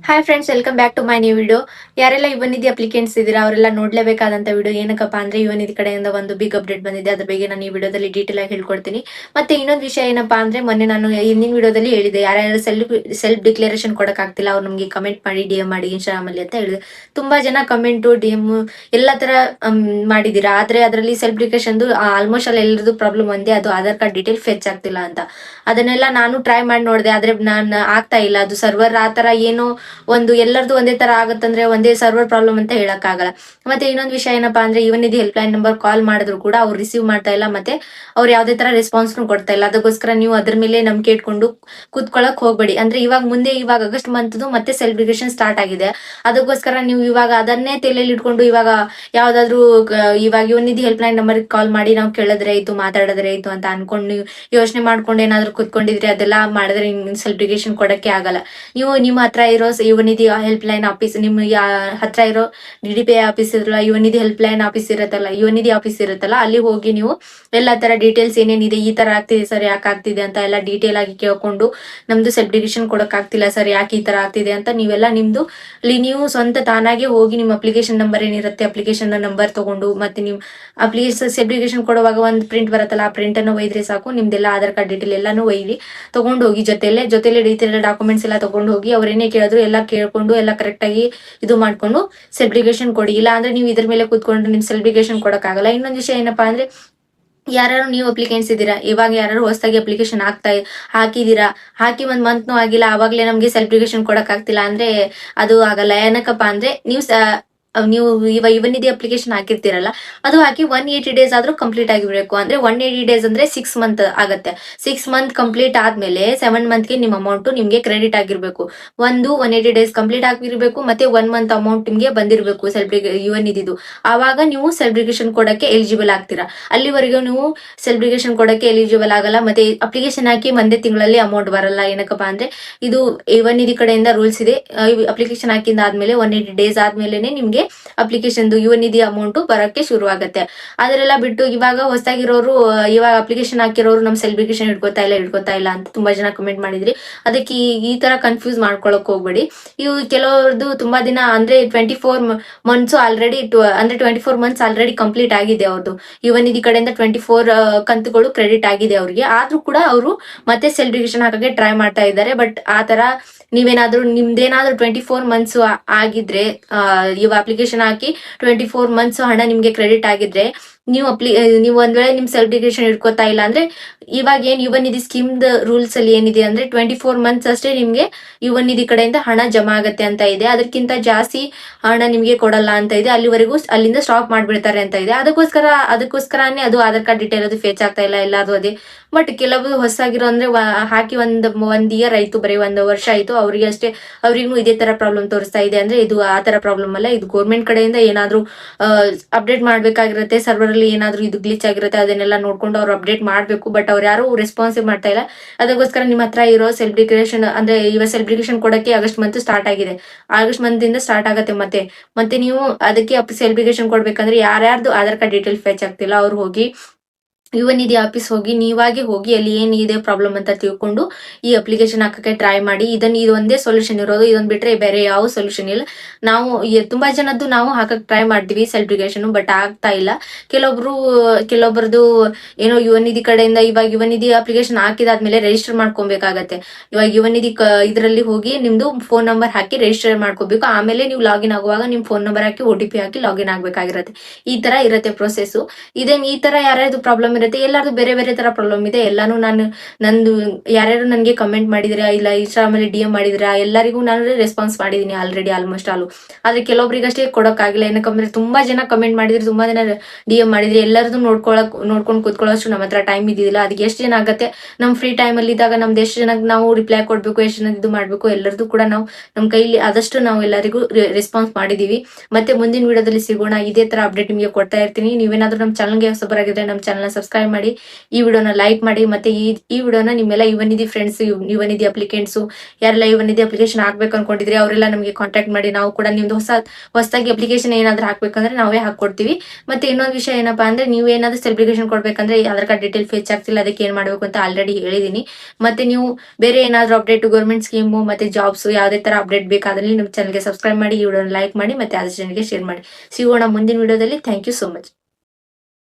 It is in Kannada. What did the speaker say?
Hi friends, welcome back to my new video. ಯಾರೆಲ್ಲ ಯುವನಿಧಿ ಅಪ್ಲಿಕೆಂಟ್ಸ್ ಇದ್ದೀರಾ ಅವರೆಲ್ಲ ನೋಡ್ಲೇಬೇಕಾದಂತ ವಿಡಿಯೋ. ಏನಕ್ಕಪ್ಪ ಅಂದ್ರೆ ಯುವನಿಧಿ ಕಡೆಯಿಂದ ಒಂದು ಬಿಗ್ ಅಪ್ಡೇಟ್ ಬಂದಿದೆ. ಅದ್ರ ಬಗ್ಗೆ ನಾನು ಈ ವಿಡಿಯೋದಲ್ಲಿ ಡೀಟೇಲ್ ಆಗಿ ಹೇಳ್ಕೊಡ್ತೀನಿ. ಮತ್ತೆ ಇನ್ನೊಂದು ವಿಷಯ ಏನಪ್ಪಾ ಅಂದ್ರೆ, ಮೊನ್ನೆ ನಾನು ಹಿಂದಿನ ವಿಡಿಯೋದಲ್ಲಿ ಹೇಳಿದೆ, ಯಾರ್ಯಾರು ಸೆಲ್ಫ್ ಡಿಕ್ಲರೇಷನ್ ಕೊಡಕ್ ಆಗ್ತಿಲ್ಲ ಅವ್ರು ನಮ್ಗೆ ಕಮೆಂಟ್ ಮಾಡಿ, DM ಮಾಡಿ ಇನ್ಸ್ಟಾಗ್ರಾಮ್ ಅಲ್ಲಿ ಅಂತ ಹೇಳಿದೆ. ತುಂಬಾ ಜನ ಕಮೆಂಟು, DM ಎಲ್ಲಾ ತರ ಮಾಡಿದೀರಾ. ಆದ್ರೆ ಅದರಲ್ಲಿ ಸೆಲ್ಫ್ ಡಿಕ್ಲರೇಷನ್ ಆಲ್ಮೋಸ್ಟ್ ಅಲ್ಲಿ ಎಲ್ಲರದು ಪ್ರಾಬ್ಲಮ್ ಒಂದೇ, ಅದು ಆಧಾರ್ ಕಾರ್ಡ್ ಡೀಟೇಲ್ ಫೆಚ್ ಆಗ್ತಿಲ್ಲ ಅಂತ. ಅದನ್ನೆಲ್ಲ ನಾನು ಟ್ರೈ ಮಾಡಿ ನೋಡಿದೆ, ಆದ್ರೆ ನಾನು ಆಗ್ತಾ ಇಲ್ಲ. ಅದು ಸರ್ವರ್ ಆತರ ಏನೋ ಒಂದು ಎಲ್ಲರದು ಒಂದೇ ತರ ಆಗತ್ತಂದ್ರೆ ಒಂದೇ ಸರ್ವರ್ ಪ್ರಾಬ್ಲಮ್ ಅಂತ ಹೇಳಕ್ ಆಗಲ್ಲ. ಮತ್ತೆ ಇನ್ನೊಂದು ವಿಷಯ ಏನಪ್ಪಾ ಅಂದ್ರೆ, Yuvanidhi help line number call ಮಾಡಿದ್ರು ಕೂಡ ಅವ್ರು ರಿಸೀವ್ ಮಾಡ್ತಾ ಇಲ್ಲ, ಮತ್ತೆ ಅವ್ರು ಯಾವ್ದೇ ತರ ರೆಸ್ಪಾನ್ಸ್ ಕೊಡ್ತಾ ಇಲ್ಲ. ಅದಕ್ಕೋಸ್ಕರ ನೀವು ಅದ್ರ ಮೇಲೆ ನಂಬಿಕೆ ಇಟ್ಕೊಂಡು ಕೂತ್ಕೊಳ್ಳಕ್ ಹೋಗ್ಬೇಡಿ. ಅಂದ್ರೆ ಇವಾಗ ಆಗಸ್ಟ್ ಮಂತ್ ಮತ್ತೆ ಸೆಲೆಬ್ರೇಷನ್ ಸ್ಟಾರ್ಟ್ ಆಗಿದೆ. ಅದಕ್ಕೋಸ್ಕರ ನೀವು ಇವಾಗ ಅದನ್ನೇ ತಲೆಯಲ್ಲಿ ಇಟ್ಕೊಂಡು ಯಾವ್ದಾದ್ರು ಇವಾಗ Yuvanidhi help line number call ಮಾಡಿ ನಾವು ಕೇಳಿದ್ರೆ ಆಯ್ತು, ಮಾತಾಡಿದ್ರೆ ಆಯ್ತು ಅಂತ ಅನ್ಕೊಂಡು ನೀವು ಯೋಚನೆ ಮಾಡ್ಕೊಂಡು ಏನಾದ್ರು ಕುತ್ಕೊಂಡಿದ್ರೆ ಅದೆಲ್ಲ ಮಾಡಿದ್ರೆ ಸೆಲೆಬ್ರೇಷನ್ ಕೊಡಕ್ಕೆ ಆಗಲ್ಲ. ನೀವು ನಿಮ್ಮ ಹತ್ರ ಇರೋ ಯುವನಿಧಿ ಹೆಲ್ಪ್ ಲೈನ್ ಆಫೀಸ್, ನಿಮ್ಮ ಹತ್ರ ಇರೋ DDPI ಆಫೀಸ್ ಇರಲ್ಲ, ಯುವನಿಧಿ ಹೆಲ್ಪ್ ಲೈನ್ ಆಫೀಸ್ ಇರುತ್ತಲ್ಲ, ಯುವನಿಧಿ ಆಫೀಸ್ ಇರುತ್ತಲ್ಲ, ಅಲ್ಲಿ ಹೋಗಿ ನೀವು ಎಲ್ಲಾ ತರ ಡೀಟೇಲ್ಸ್ ಏನೇನಿದೆ, ಈ ತರ ಆಗ್ತಿದೆ ಸರ್, ಯಾಕೆ ಆಗ್ತಿದೆ ಅಂತ ಎಲ್ಲ ಡೀಟೇಲ್ ಆಗಿ ಕೇಳ್ಕೊಂಡು, ನಮ್ದು ಸೆಲೆಬ್ರೇಷನ್ ಕೊಡಕ್ ಆಗ್ತಿಲ್ಲ ಸರ್, ಯಾಕೆ ಈ ತರ ಆಗ್ತಿದೆ ಅಂತ ನೀವೆಲ್ಲ ನಿಮ್ದು ಅಲ್ಲಿ ನೀವು ಸ್ವಂತ ತಾನಾಗೆ ಹೋಗಿ ನಿಮ್ಮ ಅಪ್ಲಿಕೇಶನ್ ನಂಬರ್ ಏನಿರುತ್ತೆ ಅಪ್ಲಿಕೇಶನ್ ನಂಬರ್ ತಗೊಂಡು, ಮತ್ತೆ ನೀವು ಅಪ್ಲಿಕೇಶನ್ ಸೆಲೆಬ್ರೇಷನ್ ಕೊಡುವಾಗ ಒಂದು ಪ್ರಿಂಟ್ ಬರುತ್ತಲ್ಲ, ಆ ಪ್ರಿಂಟ್ ಅನ್ನು ಒಯ್ದ್ರೆ ಸಾಕು. ನಿಮ್ದೆಲ್ಲ ಆಧಾರ್ ಕಾರ್ಡ್ ಡೀಟೇಲ್ ಎಲ್ಲಾನು ಒಯ್ದು ತಗೊಂಡು ಹೋಗಿ, ಜೊತೆಲೆ ಡೀಟೇಲ್ ಡಾಕ್ಯುಮೆಂಟ್ಸ್ ಎಲ್ಲ ತಗೊಂಡು ಹೋಗಿ, ಅವ್ರೇನೇ ಕೇಳಿದ್ರು ಎಲ್ಲ ಕೇಳ್ಕೊಂಡು ಎಲ್ಲ ಕರೆಕ್ಟ್ ಆಗಿ ಇದು ಮಾಡ್ಕೊಂಡು ಸೆಲೆಬ್ರೇಷನ್ ಕೊಡಿ. ಇಲ್ಲ ಅಂದ್ರೆ ನೀವು ಇದ್ರ ಮೇಲೆ ಕೂತ್ಕೊಂಡು ನಿಮ್ ಸೆಲೆಬ್ರೇಷನ್ ಕೊಡಕ್ ಆಗಲ್ಲ. ಇನ್ನೊಂದು ವಿಷಯ ಏನಪ್ಪಾ ಅಂದ್ರೆ, ಯಾರು ನೀವು ಅಪ್ಲಿಕೆಂಟ್ಸ್ ಇದ್ದೀರಾ, ಇವಾಗ ಯಾರು ಹೊಸದಾಗಿ ಅಪ್ಲಿಕೇಶನ್ ಹಾಕಿದೀರಾ, ಹಾಕಿ 1 ಮಂತ್ನು ಆಗಿಲ್ಲ, ಅವಾಗ್ಲೇ ನಮ್ಗೆ ಸೆಲೆಬ್ರೇಷನ್ ಕೊಡಕ್ ಆಗ್ತಿಲ್ಲ ಅಂದ್ರೆ ಅದು ಆಗಲ್ಲ. ಏನಕ್ಕಪ್ಪ ಅಂದ್ರೆ, ನೀವು ಇವನಿಧಿ ಅಪ್ಲಿಕೇಶನ್ ಹಾಕಿರ್ತೀರಲ್ಲ, ಅದು ಹಾಕಿ 180 ಡೇಸ್ ಆದ್ರೂ ಕಂಪ್ಲೀಟ್ ಆಗಿರ್ಬೇಕು. ಅಂದ್ರೆ 180 ಡೇಸ್ ಅಂದ್ರೆ 6 ಮಂತ್ ಆಗತ್ತೆ. 6 ಮಂತ್ ಕಂಪ್ಲೀಟ್ ಆದ್ಮೇಲೆ 7 ಮಂತ್ಗೆ ನಿಮ್ ಅಮೌಂಟ್ ನಿಮ್ಗೆ ಕ್ರೆಡಿಟ್ ಆಗಿರ್ಬೇಕು. 180 ಡೇಸ್ ಕಂಪ್ಲೀಟ್ ಆಗಿರ್ಬೇಕು, ಮತ್ತೆ 1 ಮಂತ್ ಅಮೌಂಟ್ ನಿಮ್ಗೆ ಬಂದಿರ್ಬೇಕು ಯುವನಿಧಿದು. ಆವಾಗ ನೀವು ಸೆಲೆಬ್ರೇಷನ್ ಕೊಡಕ್ಕೆ ಎಲಿಜಿಬಲ್ ಆಗ್ತೀರಾ. ಅಲ್ಲಿವರೆಗೂ ನೀವು ಸೆಲೆಬ್ರೇಷನ್ ಕೊಡಕ್ಕೆ ಎಲಿಜಿಬಲ್ ಆಗಲ್ಲ. ಮತ್ತೆ ಅಪ್ಲಿಕೇಶನ್ ಹಾಕಿ ಒಂದೇ ತಿಂಗಳಲ್ಲಿ ಅಮೌಂಟ್ ಬರಲ್ಲ. ಏನಕ್ಕಪ್ಪ ಅಂದ್ರೆ, ಇದು ಯುವನಿಧಿ ಕಡೆಯಿಂದ ರೂಲ್ಸ್ ಇದೆ. ಅಪ್ಲಿಕೇಶನ್ ಹಾಕಿಂದಾದ್ಮೇಲೆ 180 ಡೇಸ್ ಆದ್ಮೇಲೆನೆ ನಿಮ್ಗೆ ಅಪ್ಲಿಕೇಶನ್ ಯುವನಿಧಿ ಅಮೌಂಟ್ ಬರಕ್ಕೆ ಶುರು ಆಗತ್ತೆ. ಅದರೆಲ್ಲ ಬಿಟ್ಟು ಇವಾಗ ಹೊಸದಾಗಿರೋರು, ಇವಾಗ ಅಪ್ಲಿಕೇಶನ್ ಹಾಕಿರೋರು ನಮ್ ಸೆಲೆಬ್ರೇಷನ್ ಹಿಡ್ಕೋತಾ ಇಲ್ಲ ಅಂತ ತುಂಬಾ ಜನ ಕಮೆಂಟ್ ಮಾಡಿದ್ರಿ. ಅದಕ್ಕೆ ಈ ತರ ಕನ್ಫ್ಯೂಸ್ ಮಾಡ್ಕೊಳಕ್ ಹೋಗ್ಬೇಡಿ. ಇವು ಕೆಲವರದು ತುಂಬಾ ದಿನ ಅಂದ್ರೆ 24 ಮಂತ್ಸ್ ಆಲ್ರೆಡಿ, ಅಂದ್ರೆ 24 ಮಂತ್ಸ್ ಆಲ್ರೆಡಿ ಕಂಪ್ಲೀಟ್ ಆಗಿದೆ ಅವ್ರದ್ದು. ಯುವನಿಧಿ ಕಡೆಯಿಂದ 24 ಕಂತುಗಳು ಕ್ರೆಡಿಟ್ ಆಗಿದೆ ಅವ್ರಿಗೆ. ಆದ್ರೂ ಕೂಡ ಅವರು ಮತ್ತೆ ಸೆಲೆಬ್ರೇಷನ್ ಹಾಕಕ್ಕೆ ಟ್ರೈ ಮಾಡ್ತಾ ಇದ್ದಾರೆ. ಬಟ್ ಆ ತರ ನೀವೇನಾದ್ರೂ ನಿಮ್ದೇನಾದ್ರೂ 24 ಮಂತ್ಸ್ ಆಗಿದ್ರೆ, ಇವ ಅಪ್ಲಿಕೇಶನ್ ಹಾಕಿ 24 ಮಂತ್ಸ್ ಹಣ ನಿಮ್ಗೆ ಕ್ರೆಡಿಟ್ ಆಗಿದ್ರೆ, ನೀವು ಒಂದ್ ವೇಳೆ ನಿಮ್ ಸೆಲೆಬ್ರೇಷನ್ ಇಟ್ಕೋತಾ ಇಲ್ಲ ಅಂದ್ರೆ, ಇವಾಗ ಏನ್ ಯುವನಿಧಿ ಸ್ಕೀಮ್ ರೂಲ್ಸ್ ಅಲ್ಲಿ ಏನಿದೆ ಅಂದ್ರೆ 24 ಮಂತ್ಸ್ ಅಷ್ಟೇ ನಿಮ್ಗೆ ಯುವನಿಧಿ ಕಡೆಯಿಂದ ಹಣ ಜಮಾ ಆಗತ್ತೆ ಅಂತ ಇದೆ. ಅದಕ್ಕಿಂತ ಜಾಸ್ತಿ ಹಣ ನಿಮ್ಗೆ ಕೊಡಲ್ಲ ಅಂತ ಇದೆ. ಅಲ್ಲಿವರೆಗೂ ಅಲ್ಲಿಂದ ಸ್ಟಾಪ್ ಮಾಡ್ಬಿಡ್ತಾರೆ ಅಂತ ಇದೆ. ಅದಕ್ಕೋಸ್ಕರನೇ ಅದು ಆಧಾರ್ ಕಾರ್ಡ್ ಡೀಟೇಲ್ ಅದು ಫೇಚ್ ಆಗ್ತಾ ಇಲ್ಲ, ಎಲ್ಲಾದ್ರು ಅದೇ. ಬಟ್ ಕೆಲವು ಹೊಸಾಗಿರೋ ಅಂದ್ರೆ ಹಾಕಿ ಒಂದ್ ಇಯರ್ ಆಯ್ತು, ಬರೀ 1 ವರ್ಷ ಆಯ್ತು, ಅವ್ರಿಗೆ ಅಷ್ಟೇ, ಅವ್ರಿಗೂ ಇದೇ ತರ ಪ್ರಾಬ್ಲಮ್ ತೋರಿಸ್ತಾ ಇದೆ. ಅಂದ್ರೆ ಇದು ಆ ತರ ಪ್ರಾಬ್ಲಮ್ ಅಲ್ಲ, ಇದು ಗೌರ್ಮೆಂಟ್ ಕಡೆಯಿಂದ ಏನಾದ್ರು ಅಪ್ಡೇಟ್ ಮಾಡ್ಬೇಕಾಗಿರುತ್ತೆ. ಸರ್ವರ್ ಅಲ್ಲಿ ಏನಾದ್ರು ಇದು ಗ್ಲಿಚ್ ಆಗಿರುತ್ತೆ, ಅದನ್ನೆಲ್ಲ ನೋಡ್ಕೊಂಡು ಅವ್ರು ಅಪ್ಡೇಟ್ ಮಾಡ್ಬೇಕು. ಬಟ್ ಅವ್ರು ಯಾರು ರೆಸ್ಪಾನ್ಸಿವ್ ಮಾಡ್ತಾ ಇಲ್ಲ. ಅದಕ್ಕೋಸ್ಕರ ನಿಮ್ಮ ಹತ್ರ ಇರೋ ಸೆಲೆಬ್ರೇಷನ್ ಅಂದ್ರೆ ಇವಾಗ ಸೆಲೆಬ್ರೇಷನ್ ಕೊಡಕ್ಕೆ ಆಗಸ್ಟ್ ಮಂತ್ ಸ್ಟಾರ್ಟ್ ಆಗಿದೆ. ಆಗಸ್ಟ್ ಮಂತ್ ಇಂದ ಸ್ಟಾರ್ಟ್ ಆಗತ್ತೆ. ಮತ್ತೆ ನೀವು ಅದಕ್ಕೆ ಸೆಲೆಬ್ರೇಷನ್ ಕೊಡ್ಬೇಕಂದ್ರೆ, ಯಾರ್ಯಾರ್ದು ಆಧಾರ್ ಕಾರ್ಡ್ ಡೀಟೇಲ್ ಫೆಚ್ ಆಗ್ತಿಲ್ಲ ಅವ್ರು ಹೋಗಿ ಯುವನಿಧಿ ಆಫೀಸ್ ಹೋಗಿ, ನೀವಾಗಿ ಹೋಗಿ ಅಲ್ಲಿ ಏನಿದೆ ಪ್ರಾಬ್ಲಮ್ ಅಂತ ತಿಳ್ಕೊಂಡು ಈ ಅಪ್ಲಿಕೇಶನ್ ಹಾಕಕ್ಕೆ ಟ್ರೈ ಮಾಡಿ. ಇದು ಒಂದೇ ಸೊಲ್ಯೂಷನ್ ಇರೋದು. ಇದೊಂದ್ ಬಿಟ್ರೆ ಬೇರೆ ಯಾವ ಸೊಲ್ಯೂಷನ್ ಇಲ್ಲ. ತುಂಬಾ ಜನದ್ದು ನಾವು ಹಾಕಕ್ ಟ್ರೈ ಮಾಡ್ತೀವಿ ಸೆಲೆಬ್ರೇಷನ್, ಬಟ್ ಆಗ್ತಾ ಇಲ್ಲ. ಕೆಲವೊಬ್ರದ್ದು ಏನೋ ಯುವನಿಧಿ ಕಡೆಯಿಂದ, ಇವಾಗ ಯುವನಿಧಿ ಅಪ್ಲಿಕೇಶನ್ ಹಾಕಿದಾದ್ಮೇಲೆ ರಿಜಿಸ್ಟರ್ ಮಾಡ್ಕೊಬೇಕಾಗತ್ತೆ. ಇವಾಗ ಯುವನಿಧಿ ಇದ್ರಲ್ಲಿ ಹೋಗಿ ನಿಮ್ದು ಫೋನ್ ನಂಬರ್ ಹಾಕಿ ರಿಜಿಸ್ಟರ್ ಮಾಡ್ಕೋಬೇಕು. ಆಮೇಲೆ ನೀವು ಲಾಗಿನ್ ಆಗುವಾಗ ನಿಮ್ ಫೋನ್ ನಂಬರ್ ಹಾಕಿ OTP ಹಾಕಿ ಲಾಗಿನ್ ಆಗ್ಬೇಕಾಗಿರತ್ತೆ. ಈ ತರ ಇರತ್ತೆ ಪ್ರೊಸೆಸ್. ಈ ತರ ಯಾರ್ಯಾರು ಪ್ರಾಬ್ಲಮ್ ಇರುತ್ತೆ, ಎಲ್ಲಾರ್ದು ಬೇರೆ ಬೇರೆ ತರ ಪ್ರಾಬ್ಲಮ್ ಇದೆ. ಎಲ್ಲಾನು ನಂದು ಯಾರ್ಯಾರು ನನ್ಗೆ ಕಮೆಂಟ್ ಮಾಡಿದಿರಾ, ಇಲ್ಲ ಇನ್ಸ್ಟಾಗ್ರಾಮ್ ಅಲ್ಲಿ DM ಮಾಡಿದಿರಾ, ಎಲ್ಲರಿಗೂ ನಾನು ರೆಸ್ಪಾನ್ಸ್ ಮಾಡಿದೀನಿ ಆಲ್ರೆಡಿ, ಆಲ್ಮೋಸ್ಟ್ ಆಲ್. ಆದ್ರೆ ಕೆಲವೊಬ್ರಿಗಷ್ಟೇ ಕೊಡಕ್ಕಾಗಿಲ್ಲ. ಏನಕ್ಕಂದ್ರೆ ತುಂಬಾ ಜನ ಕಮೆಂಟ್ ಮಾಡಿದ್ರಿ, ತುಂಬಾ ಜನ DM ಮಾಡಿದ್ರಿ. ಎಲ್ಲರದು ನೋಡ್ಕೊಂಡು ಕೂತ್ಕೊಳ್ಳೋಷ್ಟು ನಮ್ಮ ಹತ್ರ ಟೈಮ್ ಇದ್ದಿಲ್ಲ. ಅದಕ್ಕೆ ಎಷ್ಟು ಜನ ಆಗತ್ತೆ, ನಮ್ ಫ್ರೀ ಟೈಮ್ ಅಲ್ಲಿ ಇದ್ದಾಗ ನಮ್ದು ಎಷ್ಟು ಜನಕ್ಕೆ ನಾವು ರಿಪ್ಲೈ ಕೊಡ್ಬೇಕು, ಎಷ್ಟು ಜನ ಇದು ಮಾಡ್ಬೇಕು, ಎಲ್ಲರದು ಕೂಡ ನಾವು ನಮ್ ಕೈಲಿ ಆದಷ್ಟು ನಾವು ಎಲ್ಲರಿಗೂ ರೆಸ್ಪಾನ್ಸ್ ಮಾಡಿದೀವಿ. ಮತ್ತೆ ಮುಂದಿನ ವಿಡಿಯೋದಲ್ಲಿ ಸಿಗೋಣ. ಇದೇ ತರ ಅಪ್ಡೇಟ್ ನಿಮಗೆ ಕೊಡ್ತಾ ಇರ್ತೀನಿ. ನೀವೇನಾದ್ರೂ ನಮ್ ಚಾನಲ್ಗೆ ಹೊಸಬರಾಗಿದ್ರೆ ನಮ್ಮ ಚಾನಲ್ ಸಬ್ಸ್ಕ್ರೈಬ್ ಸಬ್ಸ್ಕ್ರೈಬ್ ಮಾಡಿ, ಈ ವಿಡಿಯೋನ ಲೈಕ್ ಮಾಡಿ. ಮತ್ತೆ ಈ ವಿಡಿಯೋನ ನಿಮ್ಮೆಲ್ಲ ಯುವನಿಧಿ ಫ್ರೆಂಡ್ಸ್, ಯುವನಿಧಿ ಅಪ್ಲಿಕೆಂಟ್ಸ್ ಯಾರೆಲ್ಲ ಯುವನಿಧಿ ಅಪ್ಲಿಕೇಶನ್ ಹಾಕ್ಬೇಕು ಅನ್ಕೊಂಡಿದ್ರೆ ಅವರೆಲ್ಲ ನಮಗೆ ಕಾಂಟ್ಯಾಕ್ಟ್ ಮಾಡಿ. ನಾವು ಕೂಡ ನಿಮ್ದು ಹೊಸದಾಗಿ ಅಪ್ಲಿಕೇಶನ್ ಏನಾದ್ರೂ ಹಾಕ್ಬೇಕಂದ್ರೆ ನಾವೇ ಹಾಕೊಡ್ತೀವಿ. ಮತ್ತೆ ಇನ್ನೊಂದು ವಿಷಯ ಏನಪ್ಪಾ ಅಂದ್ರೆ, ನೀವು ಏನಾದ್ರೂ ಅಪ್ಲಿಕೇಶನ್ ಕೊಡ್ಬೇಕಂದ್ರೆ ಆಧಾರ್ ಕಾರ್ಡ್ ಡೀಟೇಲ್ ಫೇಚ್ ಆಗ್ತಿಲ್ಲ, ಅದಕ್ಕೆ ಏನ್ ಮಾಡ್ಬೇಕು ಅಂತ ಆಲ್ರೆಡಿ ಹೇಳಿದೀನಿ. ಮತ್ತೆ ನೀವು ಬೇರೆ ಏನಾದ್ರೂ ಅಪ್ಡೇಟ್, ಗೌರ್ಮೆಂಟ್ ಸ್ಕೀಮು ಮತ್ತೆ ಜಾಬ್ಸ್ ಯಾವುದೇ ತರ ಅಪ್ಡೇಟ್ ಬೇಕಾದ್ರೆ ನಮ್ಮ ಚಾನಲ್ಗೆ ಸಬ್ಸ್ಕ್ರೈಬ್ ಮಾಡಿ, ಈ ವಿಡಿಯೋನ ಲೈಕ್ ಮಾಡಿ, ಮತ್ತೆ ಆದಷ್ಟು ಜನರಿಗೆ ಶೇರ್ ಮಾಡಿ. ಸಿಗೋಣ ಮುಂದಿನ ವಿಡಿಯೋದಲ್ಲಿ. Thank you so much.